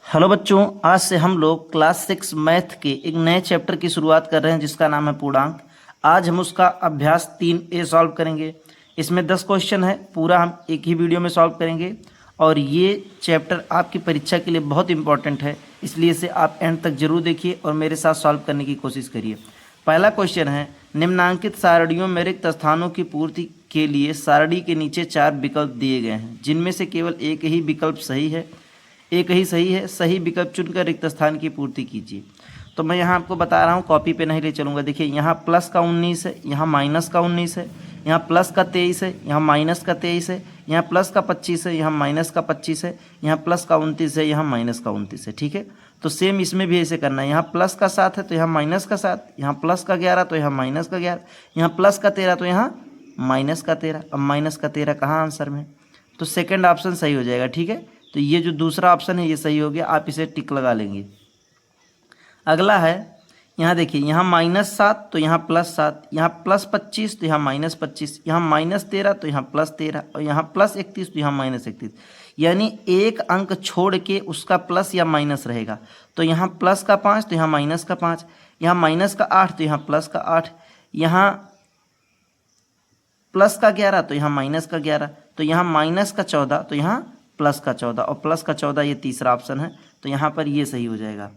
Hello बच्चों, आज से हम लोग क्लास 6 मैथ के एक नए चैप्टर की शुरुआत कर रहे हैं जिसका नाम है पूर्णांक। आज हम उसका अभ्यास 3A सॉल्व करेंगे। इसमें 10 क्वेश्चन है, पूरा हम एक ही वीडियो में सॉल्व करेंगे और ये चैप्टर आपकी परीक्षा के लिए बहुत इंपॉर्टेंट है, इसलिए इसे आप एंड तक जरूर देखिए और मेरे साथ सॉल्व करने की कोशिश करिए। पहला क्वेश्चन है, निम्नांकित सारणियों में रिक्त स्थानों की पूर्ति के लिए सारणी के नीचे 4 विकल्प दिए गए हैं, जिनमें से केवल एक ही विकल्प सही है। सही विकल्प चुनकर रिक्त स्थान की पूर्ति कीजिए। तो मैं यहाँ आपको बता रहा हूँ, कॉपी पे नहीं ले चलूँगा। देखिए, यहाँ प्लस का 19 है, यहाँ माइनस का 19 है, यहाँ प्लस का 23 है, यहाँ माइनस का 23 है, यहाँ प्लस का 25 है, यहाँ माइनस का 25 है, यहाँ प्लस का 29 है, यहाँ माइनस का 29 है। ठीक है, तो सेम इसमें भी ऐसे करना है। यहाँ प्लस का 7 है तो यहाँ माइनस का 7, यहाँ प्लस का 11 तो यहाँ माइनस का 11, यहाँ प्लस का 13 तो यहाँ माइनस का 13। अब माइनस का 13 कहाँ आंसर में, तो सेकेंड ऑप्शन सही हो जाएगा। ठीक है, तो ये जो दूसरा ऑप्शन है ये सही हो गया, आप इसे टिक लगा लेंगे। अगला है, यहाँ देखिए, यहाँ -7 तो यहाँ +7, यहाँ +25 तो यहाँ -25, यहाँ -13 तो यहाँ +13 और यहाँ +31 तो यहाँ -31। यानी एक अंक छोड़ के उसका प्लस या माइनस रहेगा। तो यहाँ प्लस का 5 तो यहाँ माइनस का 5, यहाँ माइनस का 8 तो यहाँ प्लस का 8, यहाँ प्लस का 11 तो यहाँ माइनस का 11, तो यहाँ माइनस का 14 तो यहाँ प्लस का 14 और प्लस का 14 ये तीसरा ऑप्शन है, तो यहाँ पर ये सही हो जाएगा।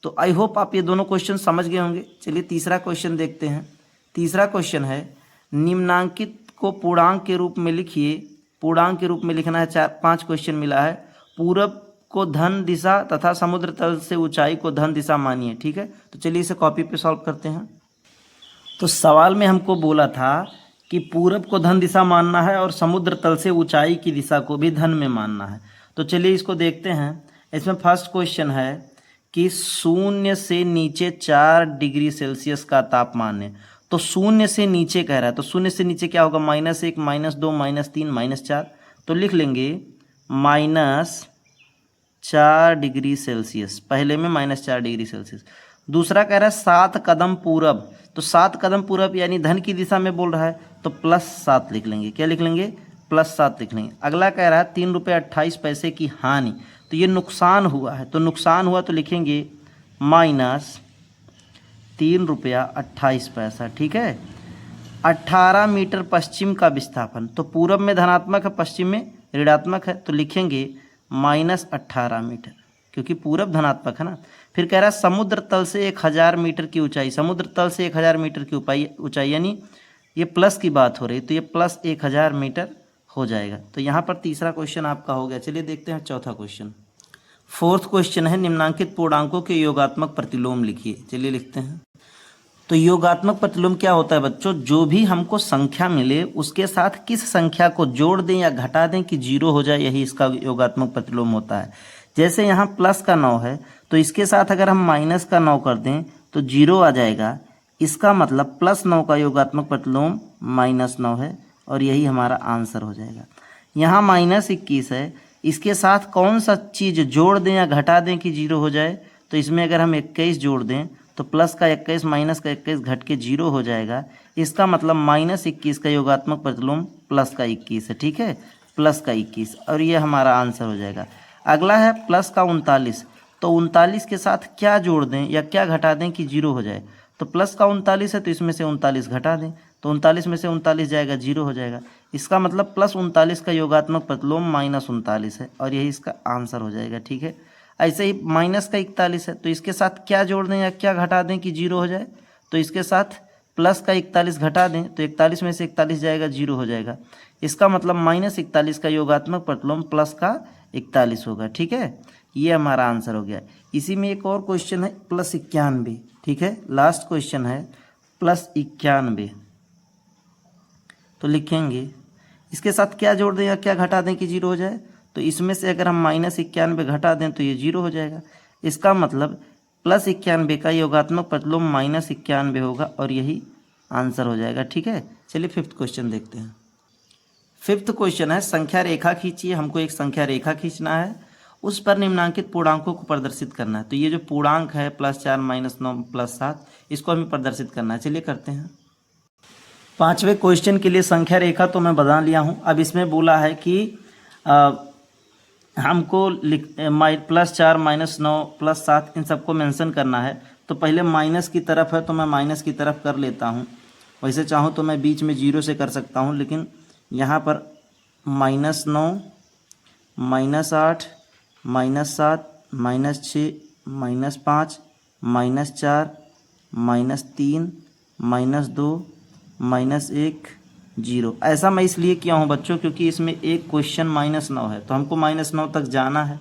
तो आई होप आप ये दोनों क्वेश्चन समझ गए होंगे। चलिए तीसरा क्वेश्चन देखते हैं। तीसरा क्वेश्चन है, निम्नांकित को पूर्णांक के रूप में लिखिए। पूर्णांक के रूप में लिखना है, 4-5 क्वेश्चन मिला है। पूरब को धन दिशा तथा समुद्र तल से ऊंचाई को धन दिशा मानिए। ठीक है, तो चलिए इसे कॉपी पे सॉल्व करते हैं। तो सवाल में हमको बोला था कि पूरब को धन दिशा मानना है और समुद्र तल से ऊंचाई की दिशा को भी धन में मानना है। तो चलिए इसको देखते हैं। इसमें फर्स्ट क्वेश्चन है कि 0 से नीचे 4 डिग्री सेल्सियस का तापमान है। तो 0 से नीचे कह रहा है, तो 0 से नीचे क्या होगा, -1, -2, -3, -4। तो लिख लेंगे -4 डिग्री सेल्सियस, पहले में -4 डिग्री सेल्सियस। दूसरा कह रहा है 7 कदम पूरब, तो 7 कदम पूरब यानी धन की दिशा में बोल रहा है, तो +7 लिख लेंगे। क्या लिख लेंगे, +7 लिख लेंगे। अगला कह रहा है 3 रुपये 28 पैसे की हानि, तो ये नुकसान हुआ है, तो नुकसान हुआ तो लिखेंगे -3 रुपया 28 पैसा। ठीक है, 18 मीटर पश्चिम का विस्थापन, तो पूरब में धनात्मक है, पश्चिम में ऋणात्मक है, तो लिखेंगे -18 मीटर, क्योंकि पूरब धनात्मक है ना। फिर कह रहा है समुद्र तल से 1000 मीटर की ऊंचाई, समुद्र तल से 1000 मीटर की ऊंचाई यानी ये प्लस की बात हो रही, तो ये +1000 मीटर हो जाएगा। तो यहाँ पर तीसरा क्वेश्चन आपका हो गया। चलिए देखते हैं चौथा क्वेश्चन। फोर्थ क्वेश्चन है, निम्नांकित पूर्णांकों के योगात्मक प्रतिलोम लिखिए। चलिए लिखते हैं। तो योगात्मक प्रतिलोम क्या होता है बच्चों, जो भी हमको संख्या मिले उसके साथ किस संख्या को जोड़ दें या घटा दें कि 0 हो जाए, यही इसका योगात्मक प्रतिलोम होता है। जैसे यहाँ प्लस का 9 है, तो इसके साथ अगर हम माइनस का 9 कर दें तो 0 आ जाएगा। इसका मतलब +9 का योगात्मक प्रतिलोम -9 है और यही हमारा आंसर हो जाएगा। यहाँ -21 है, इसके साथ कौन सा चीज़ जोड़ दें या घटा दें कि 0 हो जाए, तो इसमें अगर हम 21 जोड़ दें तो प्लस का 21 माइनस का 21 घट के 0 हो जाएगा। इसका मतलब -21 का योगात्मक प्रतिलोम प्लस का 21 है। ठीक है, प्लस का 21, और ये हमारा आंसर हो जाएगा। अगला है प्लस का 39, तो 39 के साथ क्या जोड़ दें या क्या घटा दें कि 0 हो जाए, तो प्लस का 39 है तो इसमें से 39 घटा दें, तो 39 में से 39 जाएगा, 0 हो जाएगा। इसका मतलब +39 का योगात्मक प्रतिलोम -39 है और यही इसका आंसर हो जाएगा। ठीक है, ऐसे ही माइनस का 41 है, तो इसके साथ क्या जोड़ दें या क्या घटा दें कि 0 हो जाए, तो इसके साथ प्लस का 41 घटा दें तो 41 में से 41 जाएगा, 0 हो जाएगा। इसका मतलब -41 का योगात्मक प्रतिलोम प्लस का 41 होगा। ठीक है, ये हमारा आंसर हो गया। इसी में एक और क्वेश्चन है +91। ठीक है, लास्ट क्वेश्चन है +91। तो लिखेंगे इसके साथ क्या जोड़ दें या क्या घटा दें कि 0 हो जाए, तो इसमें से अगर हम -91 घटा दें तो ये 0 हो जाएगा। इसका मतलब +91 का योगात्मक प्रतिलोम -91 होगा और यही आंसर हो जाएगा। ठीक है, चलिए फिफ्थ क्वेश्चन देखते हैं। फिफ्थ क्वेश्चन है, संख्या रेखा खींचिए। हमको एक संख्या रेखा खींचना है, उस पर निम्नांकित पूर्णांकों को प्रदर्शित करना है। तो ये जो पूर्णांक है +4 -9 +7, इसको हमें प्रदर्शित करना है। चलिए करते हैं। पांचवें क्वेश्चन के लिए संख्या रेखा तो मैं बना लिया हूँ। अब इसमें बोला है कि हमको +4 -9 +7 इन सबको मेंशन करना है। तो पहले माइनस की तरफ है तो मैं माइनस की तरफ कर लेता हूँ। वैसे चाहूँ तो मैं बीच में 0 से कर सकता हूँ, लेकिन यहाँ पर -9 -8 -7 -6 -5 -4 -3 -2 -1 0। ऐसा मैं इसलिए किया हूँ बच्चों क्योंकि इसमें एक क्वेश्चन -9 है, तो हमको -9 तक जाना है।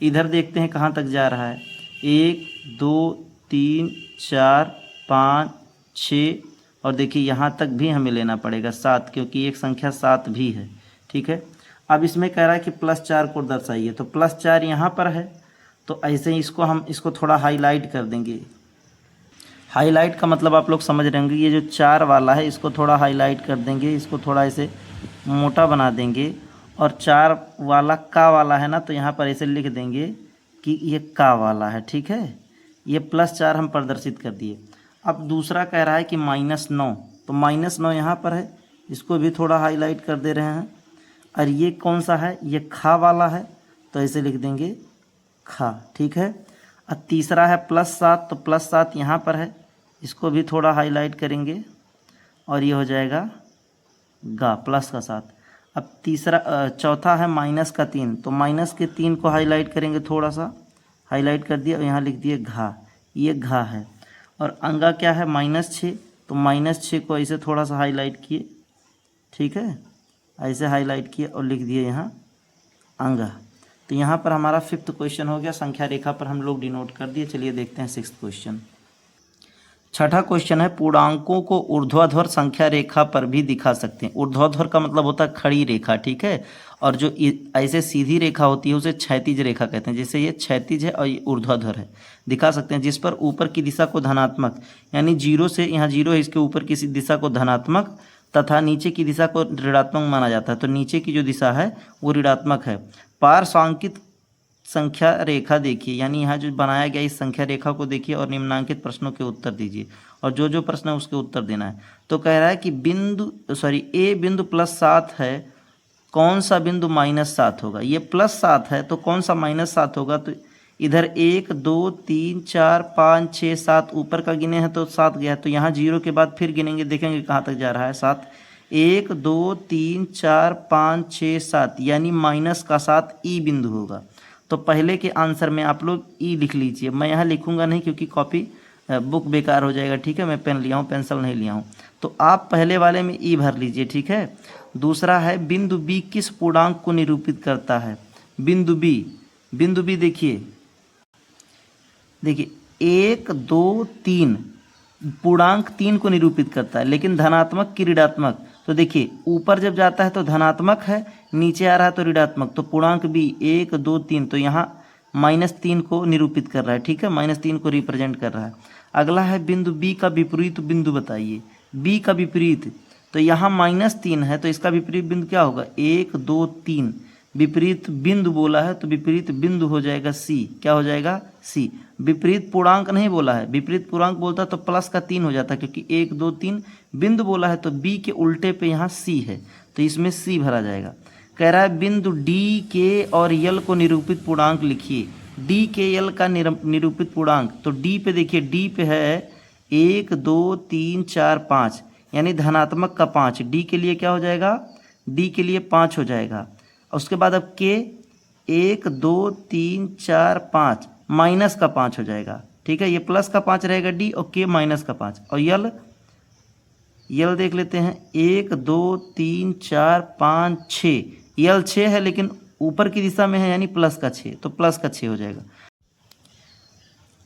इधर देखते हैं कहाँ तक जा रहा है। 1 2 3 4 5 6 और देखिए यहाँ तक भी हमें लेना पड़ेगा 7, क्योंकि एक संख्या 7 भी है। ठीक है, अब इसमें कह रहा है कि +4 को दर्शाइए, तो +4 यहाँ पर है, तो ऐसे ही इसको थोड़ा हाईलाइट कर देंगे। हाईलाइट का मतलब आप लोग समझ रहे होंगे, ये जो 4 वाला है इसको थोड़ा हाईलाइट कर देंगे, इसको थोड़ा ऐसे मोटा बना देंगे। और 4 वाला का वाला है ना, तो यहाँ पर ऐसे लिख देंगे कि ये का वाला है। ठीक है, ये +4 हम प्रदर्शित कर दिए। अब दूसरा कह रहा है कि -9, तो -9 यहाँ पर है, इसको भी थोड़ा हाईलाइट कर दे रहे हैं। और ये कौन सा है, ये खा वाला है, तो ऐसे लिख देंगे खा। ठीक है, और तीसरा है +7, तो +7 यहाँ पर है, इसको भी थोड़ा हाईलाइट करेंगे और ये हो जाएगा गा +7। अब चौथा है -3, तो -3 को हाईलाइट करेंगे, थोड़ा सा हाईलाइट कर दिया और यहाँ लिख दिए घा, ये घा है। और अंगा क्या है -6, तो -6 को ऐसे थोड़ा सा हाईलाइट किए। ठीक है, ऐसे हाईलाइट किए और लिख दिए यहाँ अंगा। तो यहाँ पर हमारा 5th क्वेश्चन हो गया, संख्या रेखा पर हम लोग डिनोट कर दिए। चलिए देखते हैं 6th क्वेश्चन। छठा क्वेश्चन है, पूर्णांकों को ऊर्ध्वाधर संख्या रेखा पर भी दिखा सकते हैं। ऊर्ध्वाधर का मतलब होता है खड़ी रेखा। ठीक है, और जो ऐसे सीधी रेखा होती है उसे क्षैतिज रेखा कहते हैं। जैसे ये क्षैतिज है और ये ऊर्ध्वाधर है, दिखा सकते हैं। जिस पर ऊपर की दिशा को धनात्मक, यानी 0 से यहाँ 0 है, इसके ऊपर की दिशा को धनात्मक तथा नीचे की दिशा को ऋणात्मक माना जाता है। तो नीचे की जो दिशा है वो ऋणात्मक है। पार्श्वांकित संख्या रेखा देखिए, यानी यहाँ जो बनाया गया इस संख्या रेखा को देखिए और निम्नांकित प्रश्नों के उत्तर दीजिए, और जो जो प्रश्न है उसके उत्तर देना है। तो कह रहा है कि ए बिंदु +7 है, कौन सा बिंदु -7 होगा। ये +7 है तो कौन सा -7 होगा। तो इधर 1 2 3 4 5 6 7 ऊपर का गिने हैं तो 7 गया, तो यहाँ 0 के बाद फिर गिनेंगे, देखेंगे कहाँ तक जा रहा है 7। 1 2 3 4 5 6 7, यानी -7 ई बिंदु होगा। तो पहले के आंसर में आप लोग ई लिख लीजिए, मैं यहाँ लिखूंगा नहीं क्योंकि कॉपी बुक बेकार हो जाएगा। ठीक है, मैं पेन लिया हूँ, पेंसिल नहीं लिया हूँ, तो आप पहले वाले में ई भर लीजिए। ठीक है, दूसरा है बिंदु बी किस पूर्णांक को निरूपित करता है। बिंदु बी देखिए 1 2 3 पूर्णांक 3 को निरूपित करता है, लेकिन धनात्मक की ऋणात्मक। तो देखिए ऊपर जब जाता है तो धनात्मक है, नीचे आ रहा है तो ऋणात्मक। तो पूर्णांक बी 1 2 3, तो यहाँ -3 को निरूपित कर रहा है। ठीक है, -3 को रिप्रेजेंट कर रहा है। अगला है बिंदु बी का विपरीत बिंदु बताइए। बी का विपरीत, तो यहाँ -3 है, तो इसका विपरीत बिंदु क्या होगा 1 2 3। विपरीत बिंदु बोला है तो विपरीत बिंदु हो जाएगा सी। क्या हो जाएगा सी। विपरीत पूर्णांक नहीं बोला है, विपरीत पूर्णांक बोलता तो +3 हो जाता, क्योंकि 1 2 3 बिंदु बोला है तो बी के उल्टे पे यहाँ सी है, तो इसमें सी भरा जाएगा। कह रहा है बिंदु डी के और यल को निरूपित पूर्णांक लिखिए। डी के यल का निरूपित पूर्णांक, तो डी पे देखिए, डी पे है 1 2 3 4 5, यानी धनात्मक का 5। डी के लिए क्या हो जाएगा, डी के लिए 5 हो जाएगा। उसके बाद अब के 1 2 3 4 5 माइनस का 5 हो जाएगा। ठीक है, ये प्लस का 5 रहेगा डी, और के माइनस का 5। और यल देख लेते हैं 1 2 3 4 5 6, यल 6 है लेकिन ऊपर की दिशा में है, यानी प्लस का 6, तो प्लस का 6 हो जाएगा।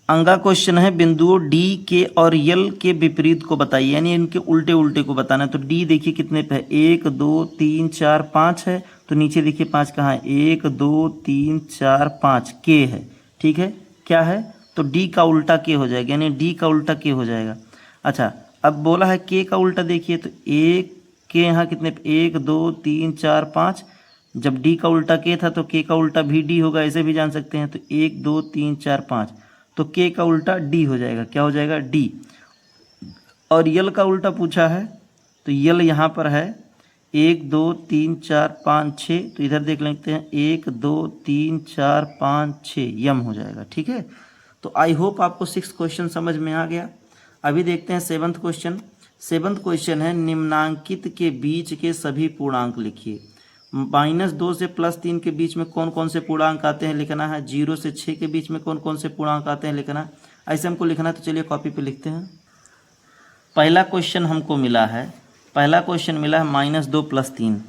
अंगा क्वेश्चन है बिंदुओं डी के और यल के विपरीत को बताइए, यानी इनके उल्टे उल्टे को बताना है। तो डी देखिए कितने पे है, 1 2 3 4 5 है, तो नीचे देखिए 5 कहाँ है, 1 2 3 4 5 के है। ठीक है, क्या है, तो डी का उल्टा के हो जाएगा, यानी डी का उल्टा के हो जाएगा। अच्छा, अब बोला है के का उल्टा देखिए, तो एक के यहाँ कितने पे 1 2 3 4 5, जब डी का उल्टा के था तो के का उल्टा भी डी होगा, ऐसे भी जान सकते हैं। तो 1 2 3 4 5, तो के का उल्टा डी हो जाएगा। क्या हो जाएगा, डी। और यल का उल्टा पूछा है, तो यल यहाँ पर है 1 2 3 4 5 6, तो इधर देख लेते हैं 1 2 3 4 5 6 यम हो जाएगा। ठीक है, तो आई होप आपको 6 क्वेश्चन समझ में आ गया। अभी देखते हैं 7th क्वेश्चन। 7th क्वेश्चन है निम्नांकित के बीच के सभी पूर्णांक लिखिए। -2 से +3 के बीच में कौन कौन से पूर्णांक आते हैं लिखना है। 0 से 6 के बीच में कौन कौन से पूर्णांक आते हैं लिखना है। ऐसे हमको लिखना है, तो चलिए कॉपी पे लिखते हैं। पहला क्वेश्चन हमको मिला है, पहला क्वेश्चन मिला है -2 + 3,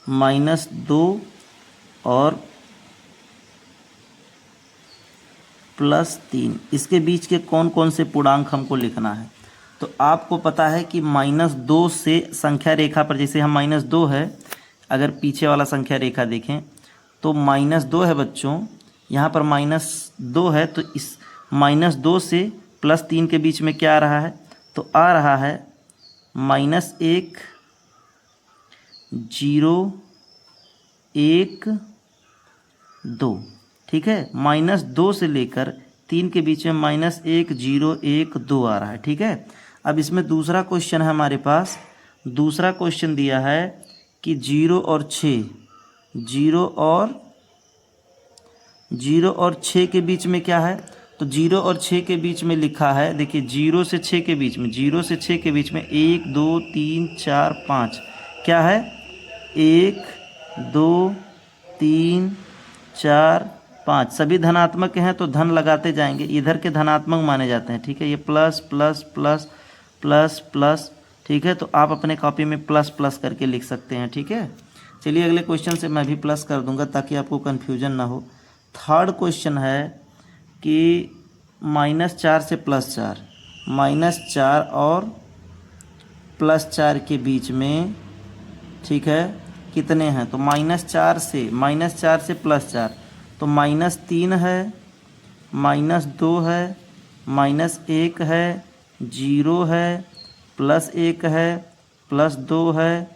-2 और +3, इसके बीच के कौन कौन से पूर्णांक हमको लिखना है। तो आपको पता है कि -2 से संख्या रेखा पर, जैसे हम -2 है, अगर पीछे वाला संख्या रेखा देखें तो -2 है बच्चों, यहाँ पर -2 है, तो इस -2 से +3 के बीच में क्या आ रहा है, तो आ रहा है -1 0 1 2। ठीक है, -2 से लेकर 3 के बीच में -1 0 1 2 आ रहा है। ठीक है, अब इसमें दूसरा क्वेश्चन है हमारे पास, दूसरा क्वेश्चन दिया है कि 0 और 6, 0 और 6 के बीच में क्या है, तो 0 और 6 के बीच में लिखा है, देखिए 0 से 6 के बीच में, 0 से 6 के बीच में 1 2 3 4 5 क्या है, 1 2 3 4 5 सभी धनात्मक हैं, तो धन लगाते जाएंगे, इधर के धनात्मक माने जाते हैं। ठीक है, ये plus plus plus plus plus. ठीक है, तो आप अपने कॉपी में प्लस प्लस करके लिख सकते हैं। ठीक है, चलिए अगले क्वेश्चन से मैं भी प्लस कर दूंगा ताकि आपको कन्फ्यूजन ना हो। थर्ड क्वेश्चन है कि -4 से +4, -4 और +4 के बीच में, ठीक है, कितने हैं, तो -4 से +4, तो -3 है, -2 है, -1 है, 0 है, +1 है, +2 है,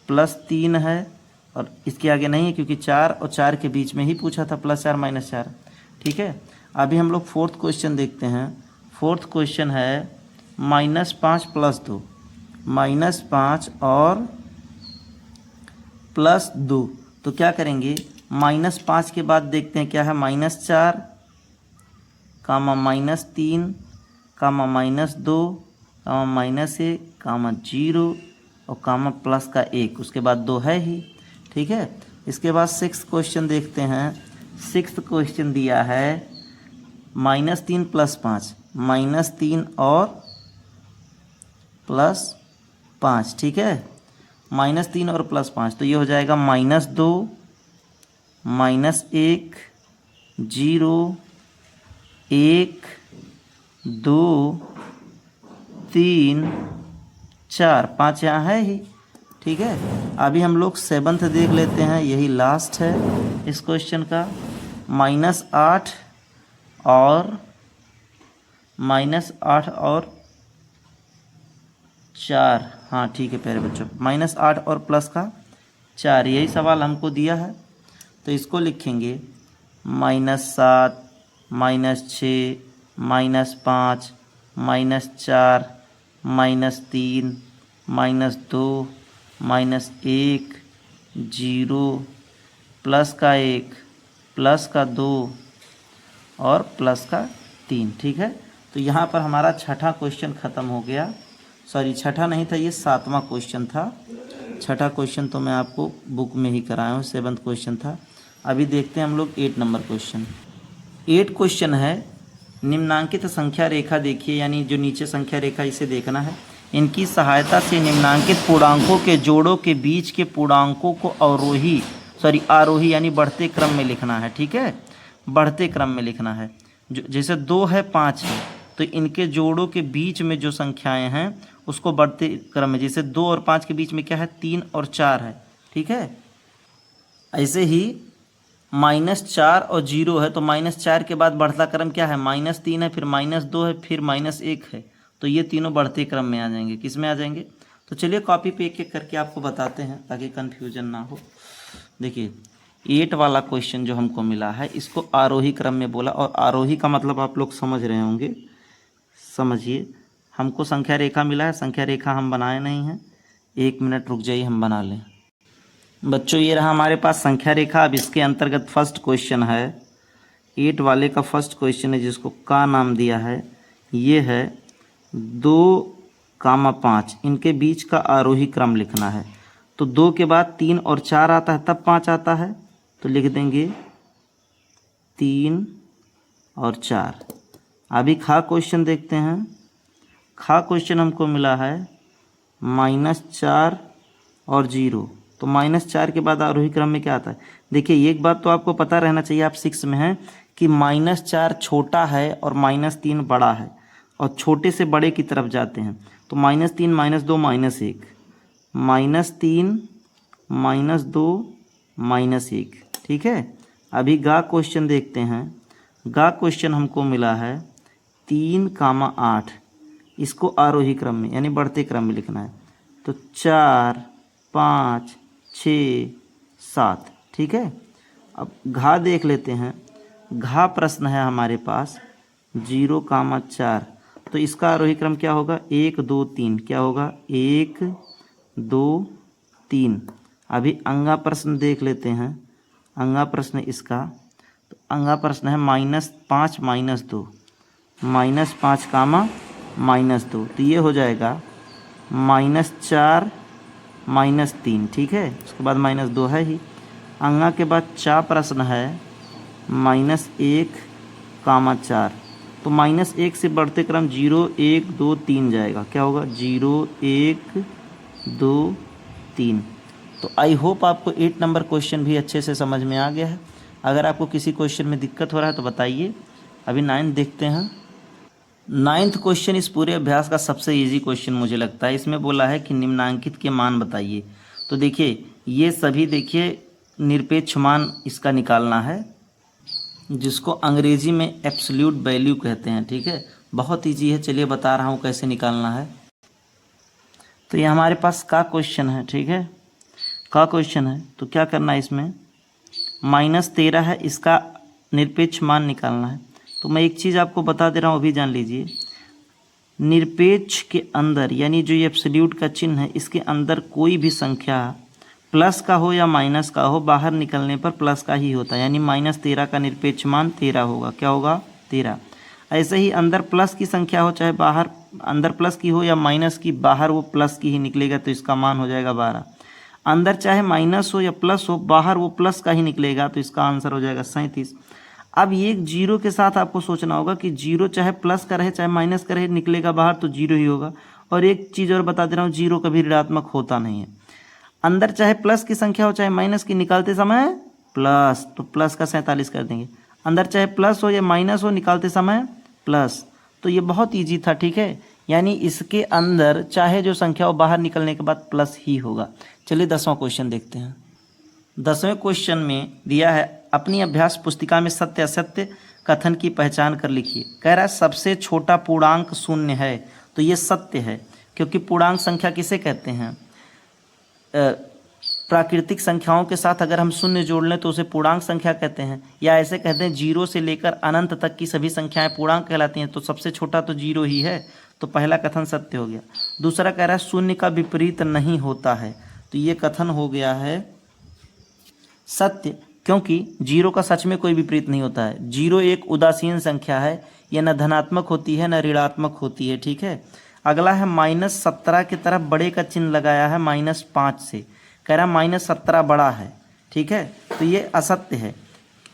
+3 है, और इसके आगे नहीं है क्योंकि 4 और 4 के बीच में ही पूछा था, +4 -4। ठीक है, अभी हम लोग 4th क्वेश्चन देखते हैं। 4th क्वेश्चन है -5 + 2, -5 और +2, तो क्या करेंगे, -5 के बाद देखते हैं क्या है, -4, -3, -2, -1, 0 और प्लस का 1, उसके बाद 2 है ही। ठीक है, इसके बाद 6th क्वेश्चन देखते हैं। 6th क्वेश्चन दिया है -3 + 5, -3 और +5। ठीक है, -3 और +5, तो ये हो जाएगा -2, -1 0 1 2 3 4 5 यहाँ है ही। ठीक है, अभी हम लोग 7th देख लेते हैं, यही लास्ट है इस क्वेश्चन का। -8 और -4, हाँ ठीक है प्यारे बच्चों, -8 और प्लस का 4, यही सवाल हमको दिया है, तो इसको लिखेंगे -7 -6 -5 -4 -3 -2 -1 0 प्लस का 1 प्लस का 2 और प्लस का 3। ठीक है, तो यहाँ पर हमारा छठा क्वेश्चन ख़त्म हो गया। सॉरी, छठा नहीं था, ये 7वां क्वेश्चन था। छठा क्वेश्चन तो मैं आपको बुक में ही कराया हूँ, 7th क्वेश्चन था। अभी देखते हैं हम लोग 8 नंबर क्वेश्चन। 8 क्वेश्चन है निम्नांकित संख्या रेखा देखिए, यानी जो नीचे संख्या रेखा इसे देखना है। इनकी सहायता से निम्नांकित पूर्णांकों के जोड़ों के बीच के पूर्णांकों को आरोही यानी बढ़ते क्रम में लिखना है। ठीक है, बढ़ते क्रम में लिखना है। जैसे 2 है 5 है, तो इनके जोड़ों के बीच में जो संख्याएं हैं उसको बढ़ते क्रम में, जैसे 2 और 5 के बीच में क्या है, 3 और 4 है। ठीक है, ऐसे ही -4 और 0 है, तो -4 के बाद बढ़ता क्रम क्या है, -3 है, फिर -2 है, फिर -1 है, तो ये तीनों बढ़ते क्रम में आ जाएंगे। किस में आ जाएंगे, तो चलिए कॉपी पे एक एक करके आपको बताते हैं ताकि कन्फ्यूजन ना हो। देखिए 8 वाला क्वेश्चन जो हमको मिला है, इसको आरोही क्रम में बोला, और आरोही का मतलब आप लोग समझ रहे होंगे। समझिए, हमको संख्या रेखा मिला है, संख्या रेखा हम बनाए नहीं हैं, 1 मिनट रुक जाइए हम बना लें। बच्चों ये रहा हमारे पास संख्या रेखा। अब इसके अंतर्गत फर्स्ट क्वेश्चन है, 8 वाले का फर्स्ट क्वेश्चन है जिसको का नाम दिया है। ये है 2,5, इनके बीच का आरोही क्रम लिखना है। तो 2 के बाद 3 और 4 आता है तब 5 आता है, तो लिख देंगे 3 और 4। अभी खा क्वेश्चन देखते हैं। खा क्वेश्चन हमको मिला है -4 और 0। तो -4 के बाद आरोही क्रम में क्या आता है? देखिए एक बात तो आपको पता रहना चाहिए, आप 6 में हैं, कि -4 छोटा है और -3 बड़ा है, और छोटे से बड़े की तरफ जाते हैं। तो -3 -2 -1, -3 -2 -1, ठीक है। अभी गा क्वेश्चन देखते हैं। गा क्वेश्चन हमको मिला है 3,8, इसको आरोही क्रम में यानी बढ़ते क्रम में लिखना है। तो 4 5 6 7, ठीक है। अब घा देख लेते हैं। घा प्रश्न है हमारे पास 0,4, तो इसका आरोही क्रम क्या होगा? 1 2 3, क्या होगा? 1 2 3। अभी अंगा प्रश्न देख लेते हैं। अंगा प्रश्न इसका, तो अंगा प्रश्न है -5 -2, -5 -2, तो ये हो जाएगा -4 -3, ठीक है। उसके बाद -2 है ही। अंगा के बाद चा प्रश्न है -1, 4, तो -1 से बढ़ते क्रम 0 1 2 3 जाएगा, क्या होगा? 0 1 2 3। तो आई होप आपको 8 नंबर क्वेश्चन भी अच्छे से समझ में आ गया है। अगर आपको किसी क्वेश्चन में दिक्कत हो रहा है तो बताइए। अभी 9 देखते हैं। 9th क्वेश्चन इस पूरे अभ्यास का सबसे इजी क्वेश्चन मुझे लगता है। इसमें बोला है कि निम्नांकित के मान बताइए। तो देखिए ये सभी, देखिए निरपेक्ष मान इसका निकालना है, जिसको अंग्रेजी में एब्सोल्यूट वैल्यू कहते हैं, ठीक है। बहुत ईजी है, चलिए बता रहा हूँ कैसे निकालना है। तो ये हमारे पास का क्वेश्चन है, ठीक है। का क्वेश्चन है तो क्या करना है, इसमें -13 है, इसका निरपेक्ष मान निकालना है। तो मैं एक चीज़ आपको बता दे रहा हूँ, अभी जान लीजिए। निरपेक्ष के अंदर यानी जो ये एब्सोल्यूट का चिन्ह है, इसके अंदर कोई भी संख्या प्लस का हो या माइनस का हो, बाहर निकलने पर प्लस का ही होता है। यानी -13 का निरपेक्ष मान 13 होगा, क्या होगा? 13। ऐसे ही अंदर प्लस की संख्या हो, चाहे बाहर अंदर प्लस की हो या माइनस की, बाहर वो प्लस की ही निकलेगा, तो इसका मान हो जाएगा 12। अंदर चाहे माइनस हो या प्लस हो, बाहर वो प्लस का ही निकलेगा, तो इसका आंसर हो जाएगा 37। अब ये एक जीरो के साथ आपको सोचना होगा कि जीरो चाहे प्लस का रहे चाहे माइनस का रहे, निकलेगा बाहर तो जीरो ही होगा। और एक चीज़ और बता दे रहा हूँ, जीरो कभी ऋणात्मक होता नहीं है। अंदर चाहे प्लस की संख्या हो चाहे माइनस की, निकालते समय प्लस, तो प्लस का 47 कर देंगे। अंदर चाहे प्लस हो या माइनस हो, निकालते समय प्लस। तो ये बहुत ईजी था, ठीक है। यानी इसके अंदर चाहे जो संख्या हो, बाहर निकलने के बाद प्लस ही होगा। चलिए 10वां क्वेश्चन देखते हैं। 10वें क्वेश्चन में दिया है, अपनी अभ्यास पुस्तिका में सत्य असत्य कथन की पहचान कर लिखिए। कह रहा है सबसे छोटा पूर्णांक 0 है, तो ये सत्य है, क्योंकि पूर्णांक संख्या किसे कहते हैं? प्राकृतिक संख्याओं के साथ अगर हम 0 जोड़ लें तो उसे पूर्णांक संख्या कहते हैं, या ऐसे कहते हैं 0 से लेकर अनंत तक की सभी संख्याएं पूर्णांक कहलाती हैं। तो सबसे छोटा तो 0 ही है, तो पहला कथन सत्य हो गया। दूसरा कह रहा है 0 का विपरीत नहीं होता है, तो ये कथन हो गया है सत्य, क्योंकि 0 का सच में कोई विपरीत नहीं होता है। 0 एक उदासीन संख्या है, यह न धनात्मक होती है न ऋणात्मक होती है, ठीक है। अगला है -17 की तरफ बड़े का चिन्ह लगाया है -5 से, कह रहा है -17 बड़ा है, ठीक है। तो ये असत्य है।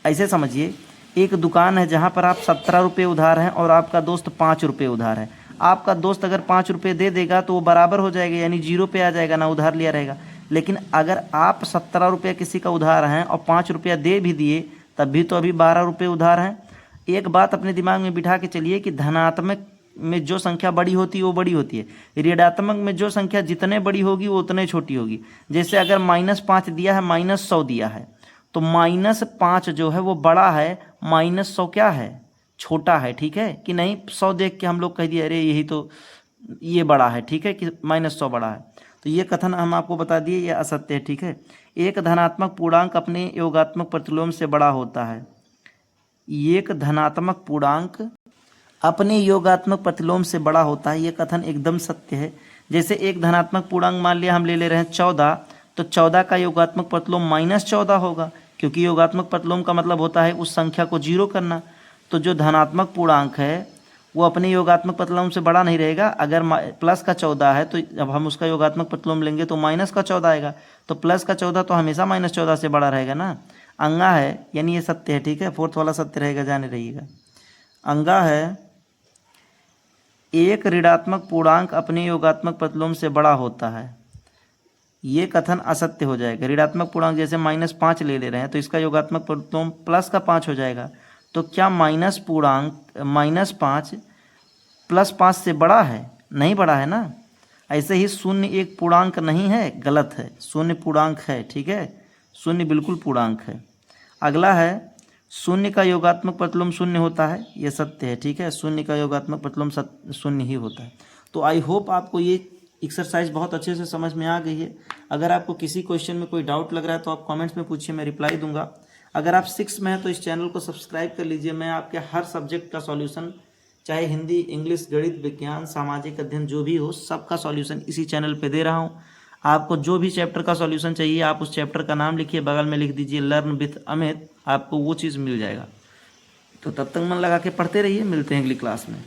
ऐसे समझिए, एक दुकान है जहाँ पर आप 17 रुपये उधार हैं और आपका दोस्त 5 रुपये उधार है। आपका दोस्त अगर 5 रुपये दे देगा तो वो बराबर हो जाएगा, यानी 0 पे आ जाएगा, ना उधार लिया रहेगा। लेकिन अगर आप 17 रुपये किसी का उधार हैं और 5 रुपया दे भी दिए, तब भी तो अभी 12 रुपये उधार हैं। एक बात अपने दिमाग में बिठा के चलिए कि धनात्मक में जो संख्या बड़ी होती है वो बड़ी होती है, ऋणात्मक में जो संख्या जितने बड़ी होगी वो उतने छोटी होगी। जैसे अगर -5 दिया है, -100 दिया है, तो -5 जो है वो बड़ा है, -100 क्या है? छोटा है, ठीक है कि नहीं। 100 देख के हम लोग कह दिए अरे यही तो ये बड़ा है, ठीक है, कि -100 बड़ा है। तो ये कथन हम आपको बता दिए, ये असत्य है, ठीक है। एक धनात्मक पूर्णांक अपने योगात्मक प्रतिलोम से बड़ा होता है। एक धनात्मक पूर्णांक अपने योगात्मक प्रतिलोम से बड़ा होता है, ये कथन एकदम सत्य है। जैसे एक धनात्मक पूर्णांक मान लिया हम ले रहे हैं 14, तो 14 का योगात्मक प्रतिलोम -14 होगा, क्योंकि योगात्मक प्रतिलोम का मतलब होता है उस संख्या को जीरो करना। तो जो धनात्मक पूर्णांक है वो अपने योगात्मक प्रतिलोम से बड़ा नहीं रहेगा। अगर प्लस का 14 है तो जब हम उसका योगात्मक प्रतिलोम लेंगे तो माइनस का 14 आएगा, तो प्लस का 14 तो हमेशा -14 से बड़ा रहेगा ना। अंगा है यानी ये सत्य है, ठीक है, फोर्थ वाला सत्य रहेगा, जाने रहिएगा। अंगा है एक ऋणात्मक पूर्णांक अपने योगात्मक प्रतिलोम से बड़ा होता है, ये कथन असत्य हो जाएगा। ऋणात्मक पूर्णांक जैसे -5 ले रहे हैं तो इसका योगात्मक प्रतिलोम प्लस का 5 हो जाएगा। तो क्या माइनस पूर्णांक -5 +5 से बड़ा है? नहीं बड़ा है ना। ऐसे ही शून्य एक पूर्णांक नहीं है, गलत है, शून्य पूर्णांक है, ठीक है, शून्य बिल्कुल पूर्णांक है। अगला है शून्य का योगात्मक प्रतिलोम शून्य होता है, ये सत्य है, ठीक है, शून्य का योगात्मक प्रतिलोम शून्य ही होता है। तो आई होप आपको ये एक्सरसाइज बहुत अच्छे से समझ में आ गई है। अगर आपको किसी क्वेश्चन में कोई डाउट लग रहा है तो आप कमेंट्स में पूछिए, मैं रिप्लाई दूंगा। अगर आप 6 में हैं तो इस चैनल को सब्सक्राइब कर लीजिए। मैं आपके हर सब्जेक्ट का सॉल्यूशन, चाहे हिंदी, इंग्लिश, गणित, विज्ञान, सामाजिक अध्ययन जो भी हो, सबका सॉल्यूशन इसी चैनल पे दे रहा हूँ। आपको जो भी चैप्टर का सॉल्यूशन चाहिए आप उस चैप्टर का नाम लिखिए, बगल में लिख दीजिए लर्न विथ अमित, आपको वो चीज़ मिल जाएगा। तो तब तक मन लगा के पढ़ते रहिए, मिलते हैं अगली क्लास में।